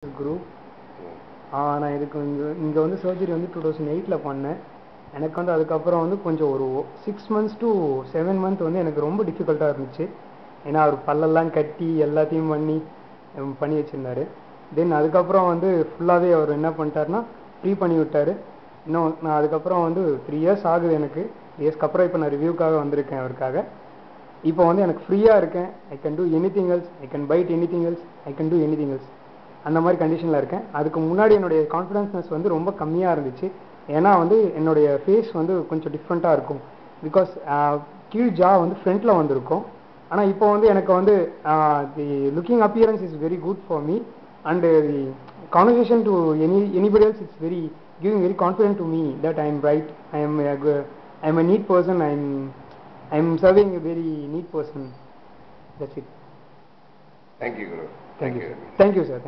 குரு நான் இதுக்கு இங்கே வந்து சர்ஜரி வந்து 2008 பண்ணேன். எனக்கு வந்து அதுக்கப்புறம் வந்து கொஞ்சம் ஒரு 6 months to 7 months வந்து எனக்கு ரொம்ப டிஃபிகல்ட்டாக இருந்துச்சு. ஏன்னா அவர் பல்லெல்லாம் கட்டி எல்லாத்தையும் பண்ணி வச்சுருந்தாரு. தென் அதுக்கப்புறம் வந்து ஃபுல்லாகவே அவர் என்ன பண்ணிட்டாருன்னா ஃப்ரீ பண்ணி விட்டார். இன்னும் நான் அதுக்கப்புறம் வந்து 3 years ஆகுது எனக்கு. 3 yearsக்கு அப்புறம் இப்போ நான் ரிவ்யூக்காக வந்திருக்கேன் அவருக்காக. இப்போ வந்து எனக்கு ஃப்ரீயாக இருக்கேன். I can do anything else, I can byte anything else, I can do anything else. அந்த மாதிரி கண்டிஷனில் இருக்கேன். அதுக்கு முன்னாடி என்னுடைய கான்ஃபிடன்ஸ்னஸ் வந்து ரொம்ப கம்மியாக இருந்துச்சு. ஏன்னா வந்து என்னுடைய ஃபேஸ் வந்து கொஞ்சம் டிஃப்ரெண்ட்டாக இருக்கும். பிகாஸ் கீழ் ஜா வந்து ஃப்ரண்ட்டில் வந்திருக்கும். ஆனால் இப்போ வந்து எனக்கு வந்து the looking appearance is very good for me and the conversation to anybody else it's very giving very confident to me that I am right, I am a neat person, I am serving a very neat person. That's it. Thank you, Guru. Thank you, sir. Thank you, sir.